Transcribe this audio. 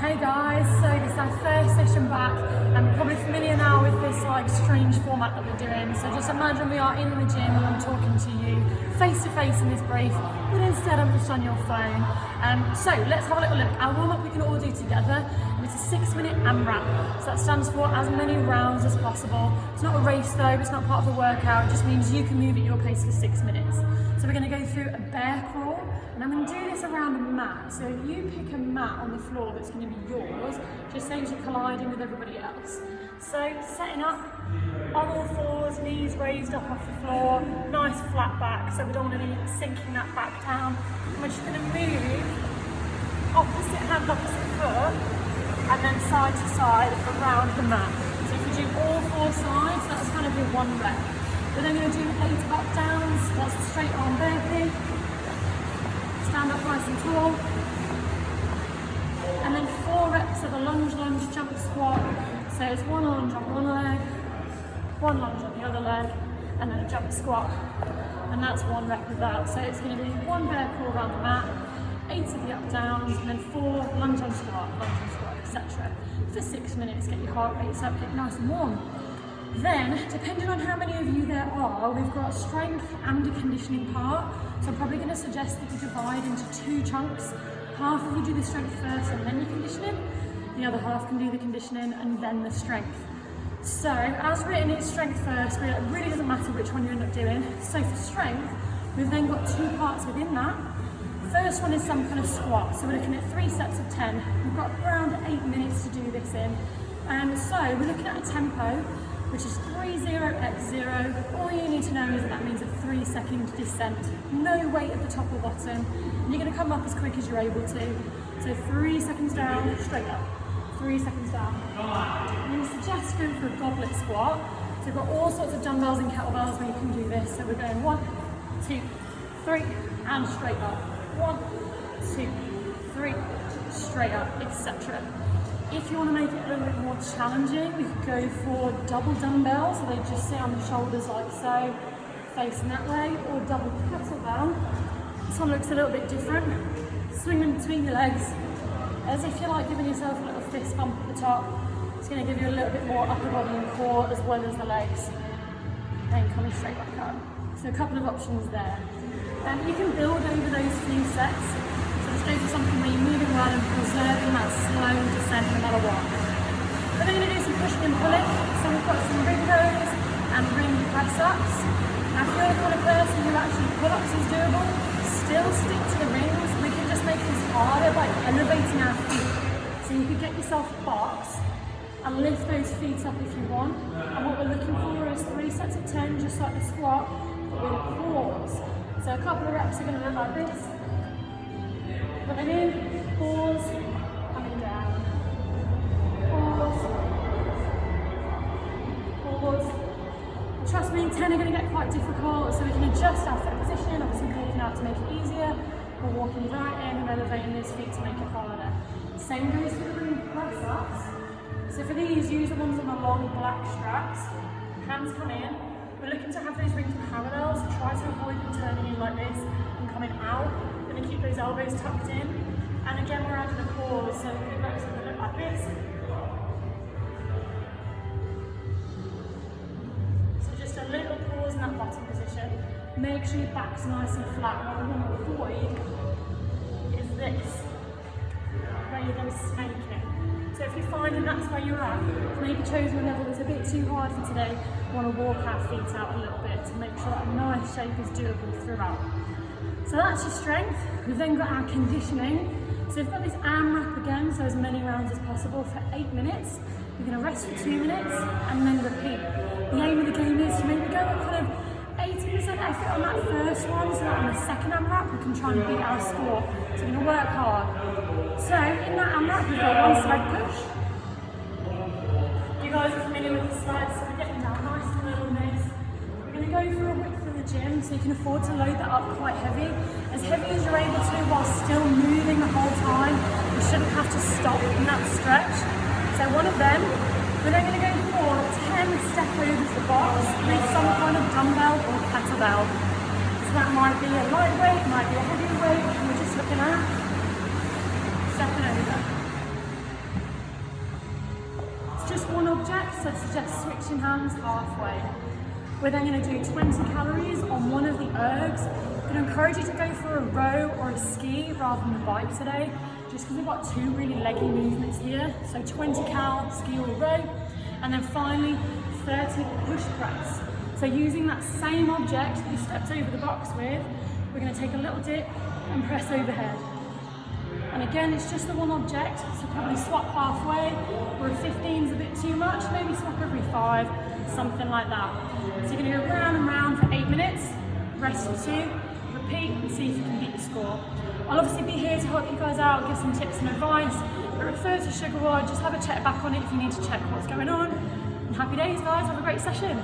Hey guys, so this is our first session back and we're probably familiar now with this like strange format that we're doing. So just imagine we are in the gym and I'm talking to you face to face in this brief, but instead I'm just on your phone. So let's have a little look. Our warm up we can all do together. It's a 6-minute AMRAP. So that stands for as many rounds as possible. It's not a race though, it's not part of the workout. It just means you can move at your pace for 6 minutes. So we're going to go through a bear crawl and I'm going to do this around a mat. So you pick a mat on the floor that's going to be yours, just so you're colliding with everybody else. So setting up on all fours, knees raised up off the floor, nice flat back, so we don't want to be sinking that back down. And we're just going to move opposite hand, opposite foot, and then side to side around the mat. So if you do all 4 sides, that's kind of your 1 rep. We're then going to do 8 up downs, that's a straight arm burpee. Stand up nice and tall. And then 4 reps of a lunge, jump, squat. So it's 1 lunge on one leg, 1 lunge on the other leg, and then a jump squat. And that's 1 rep of that. So it's going to be 1 bear crawl around the mat, 8 of the up downs, and then 4 lunge on squat, etc. For 6 minutes, get your heart rates up, get nice and warm. Then, depending on how many of you there are, we've got a strength and a conditioning part. So I'm probably going to suggest that you divide into 2 chunks. Half of you do the strength first and then your conditioning. The other half can do the conditioning and then the strength. So, as written, it's strength first, but it really doesn't matter which one you end up doing. So for strength, we've then got 2 parts within that. First one is some kind of squat, so we're looking at 3 sets of 10. We've got around 8 minutes to do this in. So we're looking at a tempo, which is 3-0x0. All you need to know is that means a 3-second descent. No weight at the top or bottom. And you're going to come up as quick as you're able to. So 3 seconds down, straight up. 3 seconds down. And we suggest going for a goblet squat. So we've got all sorts of dumbbells and kettlebells where you can do this. So we're going 1, 2, 3, and straight up. 1, 2, 3, straight up, etc. If you want to make it a little bit more challenging, we could go for double dumbbells, so they just sit on the shoulders like so, facing that way, or double kettlebell. This one looks a little bit different. Swing them between your legs, as if you're like giving yourself a little fist bump at the top. It's going to give you a little bit more upper body and core, as well as the legs. Then coming straight back up. So a couple of options there. You can build over those few sets. So just go for something where you're moving well and preserving that slow descent no matter what. We're then going to do some pushing and pulling. So we've got some ring rows and ring press ups. Now if you're the kind of person who actually pull-ups is doable, still stick to the rings. We can just make this harder by elevating our feet. So you could get yourself a box and lift those feet up if you want. And what we're looking for is 3 sets of 10, just like the squat, but with a pause. So a couple of reps are going to look like this. Coming in, pause, coming down. Pause. Pause. Trust me, 10 are going to get quite difficult, so we can adjust our foot position, obviously walking out to make it easier, or walking right in and elevating those feet to make it harder. Same goes for the ring press ups. So for these, use the ones on the long black straps. Hands come in. We're looking to have those rings parallel, so try to avoid them turning in like this and coming out. We're going to keep those elbows tucked in. And again, we're adding a pause, so the reps are going to look like this. So just a little pause in that bottom position. Make sure your back's nice and flat. What we want to avoid is this, where you're going to snake it. So if you're finding that's where you're at, maybe chosen level that's a bit too hard for today, we want to walk our feet out a little bit to make sure that nice shape is doable throughout. So that's your strength. We've then got our conditioning. So we've got this AMRAP again, so as many rounds as possible for 8 minutes. We're going to rest for 2 minutes and then repeat. The aim of the game is to maybe go at kind of 80% effort on that first one, so that on the second AMRAP we can try and beat our score. So we're going to work hard. So in that AMRAP we've got 1 side push. You guys are familiar with the slides, so we're getting down nice and low on this. We're going to go for a width for the gym, so you can afford to load that up quite heavy. As heavy as you're able to while still moving the whole time. You shouldn't have to stop in that stretch. So one of them, we're then going to go for 10 step overs the box with some kind of dumbbell or kettlebell. So that might be a lightweight, might be a heavyweight, we're just looking at stepping over. so I'd suggest switching hands halfway. We're then going to do 20 calories on one of the ergs. I'm going to encourage you to go for a row or a ski rather than the bike today, just because we've got two really leggy movements here. So 20 cal, ski or row, and then finally 30 push press. So using that same object that you stepped over the box with, we're going to take a little dip and press overhead. And again, it's just the one object, so probably swap halfway, or if 15 is a bit too much, maybe swap every 5, something like that. So you're going to go round and round for 8 minutes, rest for 2, repeat and see if you can beat the score. I'll obviously be here to help you guys out, give some tips and advice, but refer to Sugar Rod, just have a check back on it if you need to check what's going on. And happy days guys, have a great session.